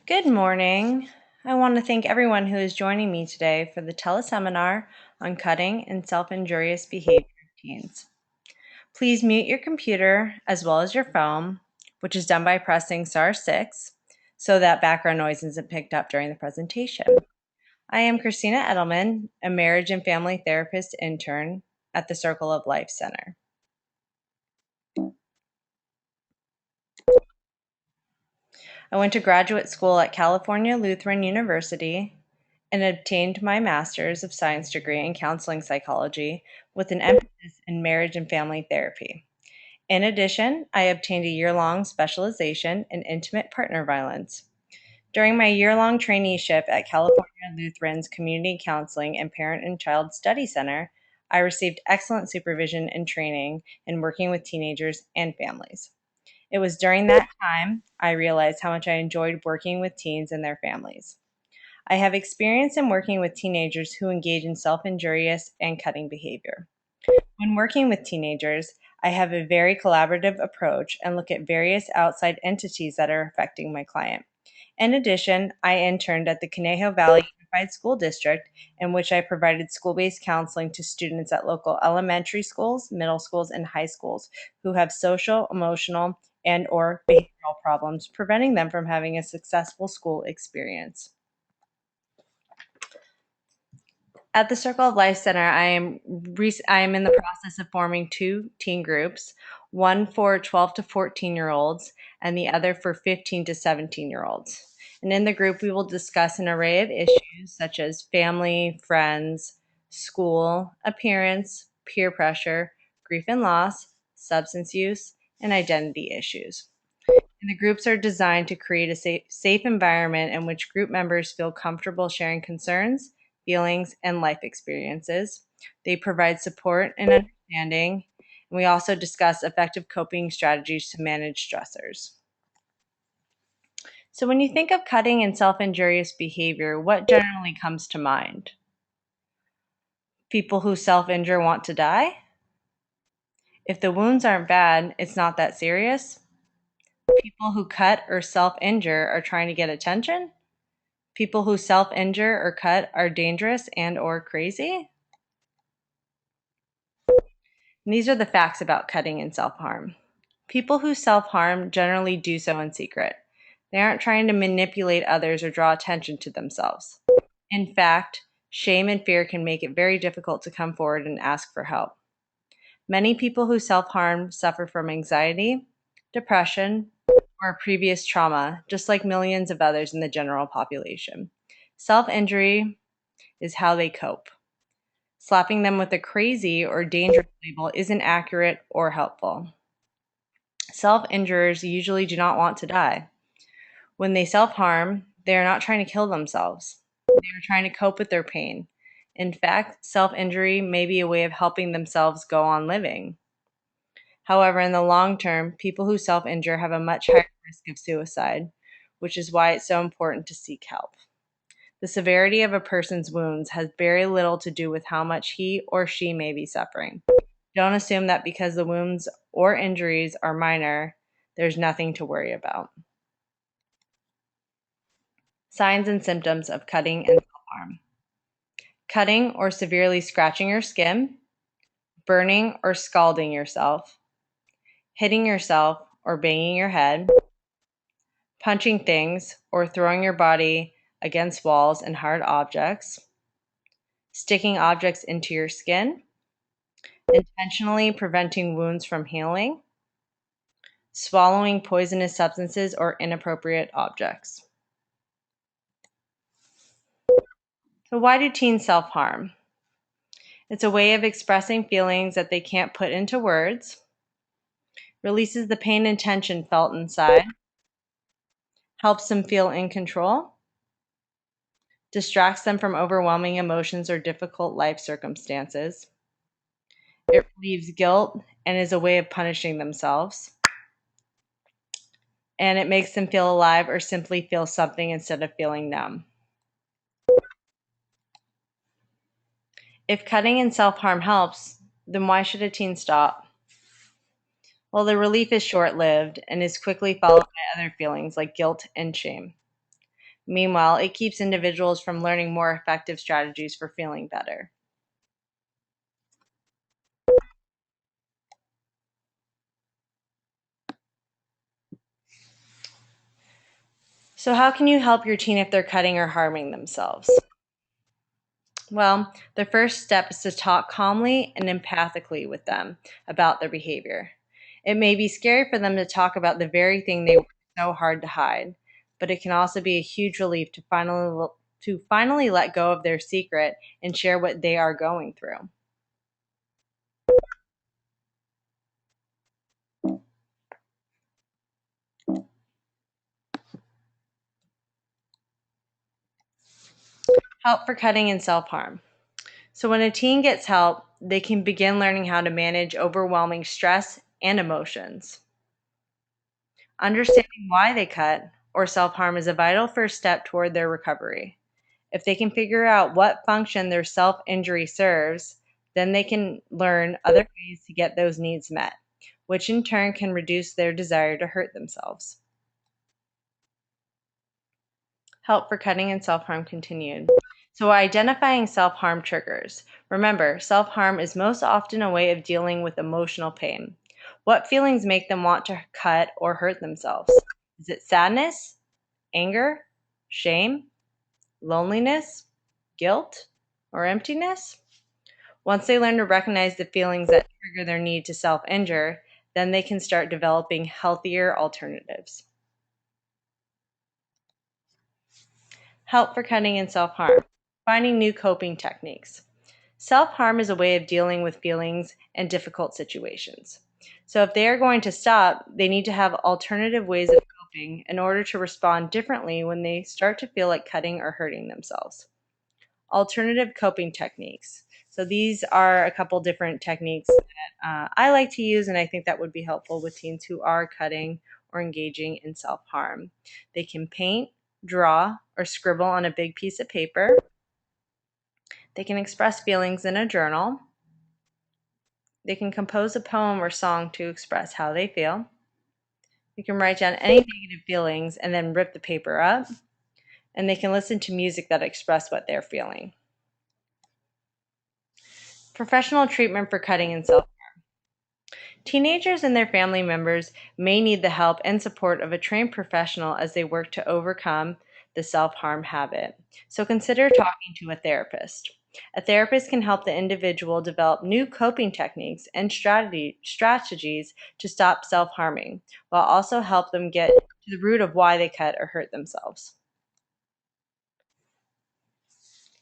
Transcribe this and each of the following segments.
Good morning. I want to thank everyone who is joining me today for the Tele seminar on cutting and self-injurious behavior of teens. Please mute your computer as well as your phone, which is done by pressing star 6 so that background noise isn't picked up during the presentation. I am Kristina Edelman, a marriage and family therapist intern at the Circle of Life Center. I went to graduate school at California Lutheran University and obtained my master's of science degree in counseling psychology with an emphasis in marriage and family therapy. In addition, I obtained a year-long specialization in intimate partner violence. During my year-long traineeship at California Lutheran's Community Counseling and Parent and Child Study Center, I received excellent supervision and training in working with teenagers and families. It was during that time I realized how much I enjoyed working with teens and their families. I have experience in working with teenagers who engage in self-injurious and cutting behavior. When working with teenagers, I have a very collaborative approach and look at various outside entities that are affecting my client. In addition, I interned at the Conejo Valley Unified School District, in which I provided school-based counseling to students at local elementary schools, middle schools, and high schools who have social, emotional, and/or behavioral problems, preventing them from having a successful school experience. At the Circle of Life Center, I am in the process of forming two teen groups, one for 12 to 14-year-olds and the other for 15 to 17-year-olds. And in the group, we will discuss an array of issues such as family, friends, school, appearance, peer pressure, grief and loss, substance use, and identity issues. And the groups are designed to create a safe environment in which group members feel comfortable sharing concerns, feelings, and life experiences. They provide support and understanding. And we also discuss effective coping strategies to manage stressors. So when you think of cutting and self-injurious behavior, what generally comes to mind? People who self-injure want to die? If the wounds aren't bad, it's not that serious? People who cut or self-injure are trying to get attention? People who self-injure or cut are dangerous and/or crazy? And these are the facts about cutting and self-harm. People who self-harm generally do so in secret. They aren't trying to manipulate others or draw attention to themselves. In fact, shame and fear can make it very difficult to come forward and ask for help. Many people who self-harm suffer from anxiety, depression, or previous trauma, just like millions of others in the general population. Self-injury is how they cope. Slapping them with a crazy or dangerous label isn't accurate or helpful. Self-injurers usually do not want to die. When they self-harm, they are not trying to kill themselves. They are trying to cope with their pain. In fact, self-injury may be a way of helping themselves go on living. However, in the long term, people who self-injure have a much higher risk of suicide, which is why it's so important to seek help. The severity of a person's wounds has very little to do with how much he or she may be suffering. Don't assume that because the wounds or injuries are minor, there's nothing to worry about. Signs and symptoms of cutting and self-harm. Cutting or severely scratching your skin, burning or scalding yourself, hitting yourself or banging your head, punching things or throwing your body against walls and hard objects, sticking objects into your skin, intentionally preventing wounds from healing, swallowing poisonous substances or inappropriate objects. So why do teens self-harm? It's a way of expressing feelings that they can't put into words, releases the pain and tension felt inside, helps them feel in control, distracts them from overwhelming emotions or difficult life circumstances. It relieves guilt and is a way of punishing themselves. And it makes them feel alive or simply feel something instead of feeling numb. If cutting and self-harm helps, then why should a teen stop? Well, the relief is short-lived and is quickly followed by other feelings like guilt and shame. Meanwhile, it keeps individuals from learning more effective strategies for feeling better. So, how can you help your teen if they're cutting or harming themselves? Well, the first step is to talk calmly and empathically with them about their behavior. It may be scary for them to talk about the very thing they work so hard to hide, but it can also be a huge relief to finally let go of their secret and share what they are going through. Help for cutting and self-harm. So when a teen gets help, they can begin learning how to manage overwhelming stress and emotions. Understanding why they cut or self harm is a vital first step toward their recovery. If they can figure out what function their self injury serves, then they can learn other ways to get those needs met, which in turn can reduce their desire to hurt themselves. Help for cutting and self harm continued. So, identifying self harm triggers. Remember, self harm is most often a way of dealing with emotional pain. What feelings make them want to cut or hurt themselves? Is it sadness, anger, shame, loneliness, guilt, or emptiness? Once they learn to recognize the feelings that trigger their need to self injure, then they can start developing healthier alternatives. Help for cutting and self harm. Finding new coping techniques. Self harm is a way of dealing with feelings and difficult situations. So, if they are going to stop, they need to have alternative ways of coping in order to respond differently when they start to feel like cutting or hurting themselves. Alternative coping techniques. So, these are a couple different techniques that I like to use, and I think that would be helpful with teens who are cutting or engaging in self harm. They can paint, draw, or scribble on a big piece of paper. They can express feelings in a journal. They can compose a poem or song to express how they feel. You can write down any negative feelings and then rip the paper up. And they can listen to music that express what they're feeling. Professional treatment for cutting and self. Teenagers and their family members may need the help and support of a trained professional as they work to overcome the self harm habit. So consider talking to a therapist. A therapist can help the individual develop new coping techniques and strategies to stop self harming, while also help them get to the root of why they cut or hurt themselves.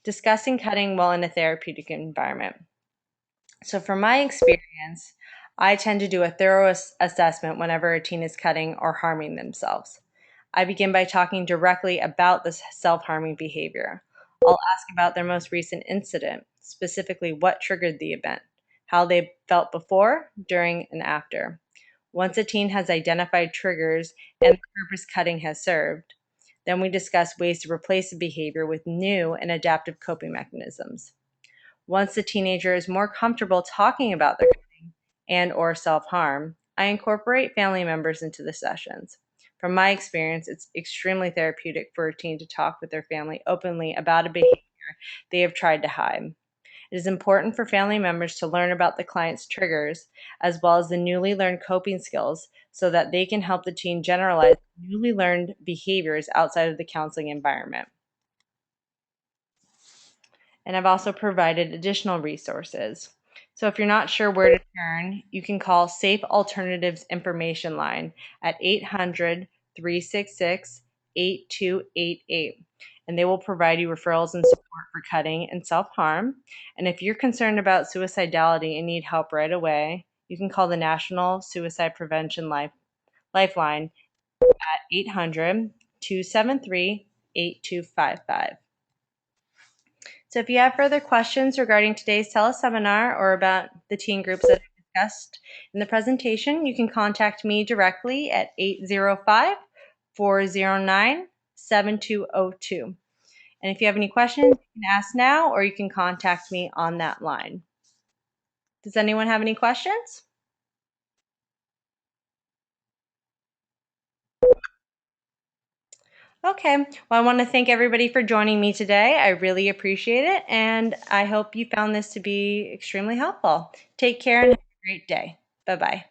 Discussing cutting while in a therapeutic environment. So, from my experience, I tend to do a thorough assessment whenever a teen is cutting or harming themselves. I begin by talking directly about this self harming behavior. I'll ask about their most recent incident, specifically what triggered the event, how they felt before, during, and after. Once a teen has identified triggers and the purpose cutting has served, then we discuss ways to replace the behavior with new and adaptive coping mechanisms. Once the teenager is more comfortable talking about their cutting and or self-harm, I incorporate family members into the sessions. From my experience, it's extremely therapeutic for a teen to talk with their family openly about a behavior they have tried to hide. It is important for family members to learn about the client's triggers as well as the newly learned coping skills so that they can help the teen generalize newly learned behaviors outside of the counseling environment. And I've also provided additional resources. So if you're not sure where to turn, you can call Safe Alternatives Information Line at 800-366-8288, and they will provide you referrals and support for cutting and self-harm. And if you're concerned about suicidality and need help right away, you can call the National Suicide Prevention Lifeline at 800-273-8255. So if you have further questions regarding today's teleseminar or about the teen groups that I discussed in the presentation, you can contact me directly at 805-409-7202. And if you have any questions, you can ask now or you can contact me on that line. Does anyone have any questions? Okay, well, I want to thank everybody for joining me today. I really appreciate it, and I hope you found this to be extremely helpful. Take care and have a great day. Bye-bye.